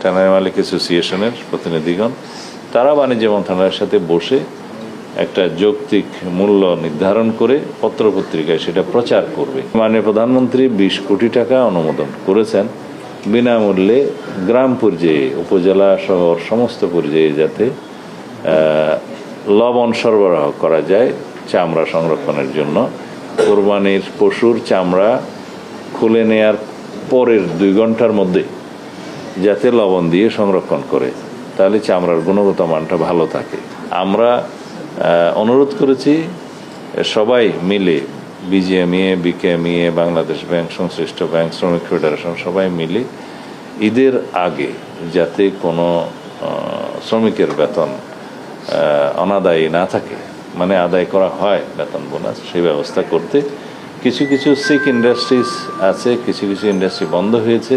Tannery মালিক অ্যাসোসিয়েশনের প্রতিনিধিগণ তারা বাণিজ্য মন্ত্রণালয়ের সাথে বসে একটা যৌক্তিক মূল্য নির্ধারণ করে পত্রপত্রিকায় সেটা প্রচার করবে। মাননীয় প্রধানমন্ত্রী 20 কোটি টাকা অনুমোদন করেছেন বিনামূল্যে গ্রাম পর্যায়ে, উপজেলা শহর সমস্ত পর্যায়ে যাতে লবণ সরবরাহ করা যায় চামড়া সংরক্ষণের জন্য। কোরবানির পশুর চামড়া খুলে নেয়ার পরের 2 ঘন্টার মধ্যে যাতে লবণ দিয়ে সংরক্ষণ করে, তাহলে চামড়ার গুণগত মানটা ভালো থাকে। আমরা অনুরোধ করেছি সবাই মিলে, বিজিএমইএ, বিকেএমইএ, বাংলাদেশ ব্যাংক, সংশ্লিষ্ট ব্যাংক, শ্রমিক ফেডারেশন সবাই মিলে ঈদের আগে যাতে কোনো শ্রমিকের বেতন অনাদায়ী না থাকে, মানে আদায় করা হয় বেতন বোনাস, সেই ব্যবস্থা করতে। কিছু কিছু সিক ইন্ডাস্ট্রিজ আছে, কিছু কিছু ইন্ডাস্ট্রি বন্ধ হয়েছে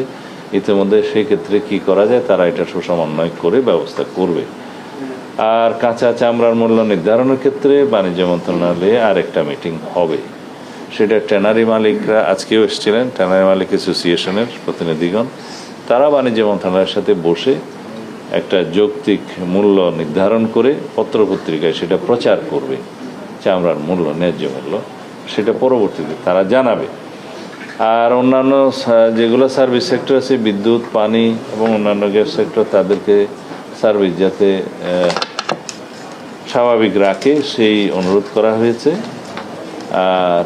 ইতিমধ্যে, সেই ক্ষেত্রে কি করা যায় তারা এটা সুসমন্বয় করে ব্যবস্থা করবে। আর কাঁচা চামড়ার মূল্য নির্ধারণের ক্ষেত্রে বাণিজ্য মন্ত্রণালয়ে আরেকটা মিটিং হবে, সেটা ট্যানারি মালিকরা আজকেও এসেছিলেন, ট্যানারি মালিক অ্যাসোসিয়েশনের প্রতিনিধিগণ তারা বাণিজ্য মন্ত্রণালয়ের সাথে বসে একটা যৌক্তিক মূল্য নির্ধারণ করে পত্রপত্রিকায় সেটা প্রচার করবে, চামড়ার মূল্য, ন্যায্য মূল্য, সেটা পরবর্তীতে তারা জানাবে। আর অন্যান্য যেগুলো সার্ভিস সেক্টর আছে, বিদ্যুৎ, পানি এবং অন্যান্য গ্যাস সেক্টর, তাদেরকে সার্ভিস যাতে স্বাভাবিক রাখে সেই অনুরোধ করা হয়েছে। আর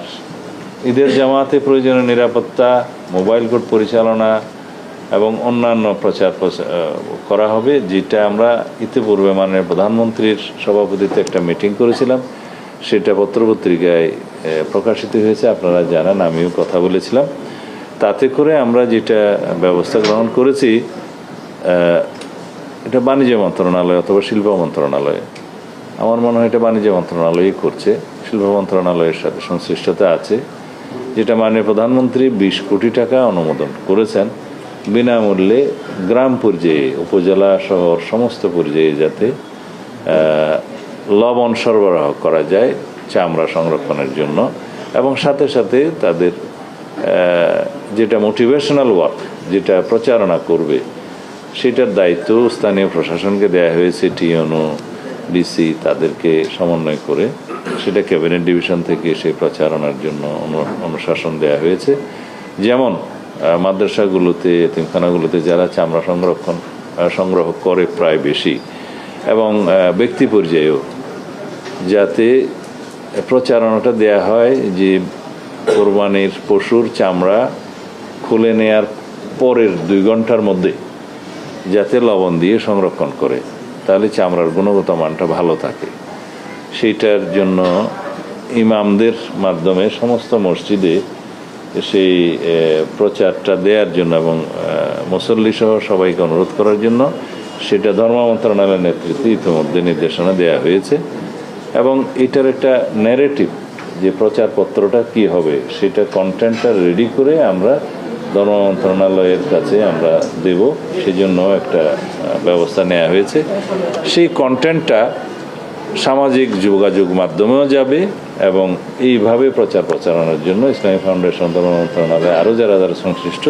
ঈদের জামাতে প্রয়োজনীয় নিরাপত্তা, মোবাইল কোর্ট পরিচালনা এবং অন্যান্য প্রচার করা হবে, যেটা আমরা ইতিপূর্বে মাননীয় প্রধানমন্ত্রীর সভাপতিত্বে একটা মিটিং করেছিলাম, সেটা পত্রপত্রিকায় প্রকাশিত হয়েছে, আপনারা জানেন, আমিও কথা বলেছিলাম। তাতে করে আমরা যেটা ব্যবস্থা গ্রহণ করেছি, এটা বাণিজ্য মন্ত্রণালয় অথবা শিল্প মন্ত্রণালয়, আমার মনে হয় এটা বাণিজ্য মন্ত্রণালয়ই করছে, শিল্প মন্ত্রণালয়ের সাথে সংশ্লিষ্টতা আছে, যেটা মাননীয় প্রধানমন্ত্রী 20 কোটি টাকা অনুমোদন করেছেন বিনামূল্যে গ্রাম পর্যায়ে, উপজেলা শহর সমস্ত পর্যায়ে যাতে লবণ সরবরাহ করা যায় চামড়া সংরক্ষণের জন্য। এবং সাথে সাথে তাদের যেটা মোটিভেশনাল ওয়ার্ক, যেটা প্রচারণা করবে, সেটার দায়িত্ব স্থানীয় প্রশাসনকে দেওয়া হয়েছে, টিএনও, ডিসি, তাদেরকে সমন্বয় করে সেটা ক্যাবিনেট ডিভিশন থেকে সেই প্রচারণার জন্য অনুশাসন দেওয়া হয়েছে। যেমন মাদ্রাসাগুলোতে, এতিমখানাগুলোতে যারা চামড়া সংগ্রহ করে প্রায় বেশি, এবং ব্যক্তি পর্যায়েও যাতে প্রচারণাটা দেয়া হয় যে কোরবানির পশুর চামড়া খুলে নেয়ার পরের 2 ঘন্টার মধ্যে যাতে লবণ দিয়ে সংরক্ষণ করে, তাহলে চামড়ার গুণগত মানটা ভালো থাকে। সেইটার জন্য ইমামদের মাধ্যমে সমস্ত মসজিদে সেই প্রচারটা দেওয়ার জন্য এবং মুসল্লি সহ সবাইকে অনুরোধ করার জন্য সেটা ধর্ম মন্ত্রণালয়ের নেতৃত্বে ইতিমধ্যে নির্দেশনা দেওয়া হয়েছে। এবং এটার একটা ন্যারেটিভ, যে প্রচারপত্রটা কি হবে, সেটা কন্টেন্টটা রেডি করে আমরা ধর্ম মন্ত্রণালয়ের কাছে আমরা দেব, সেজন্য একটা ব্যবস্থা নেওয়া হয়েছে। সেই কন্টেন্টটা সামাজিক যোগাযোগ মাধ্যমেও যাবে এবং এইভাবে প্রচারণার জন্য ইসলামী ফাউন্ডেশন, ধর্ম মন্ত্রণালয়, আরও যারা যারা সংশ্লিষ্ট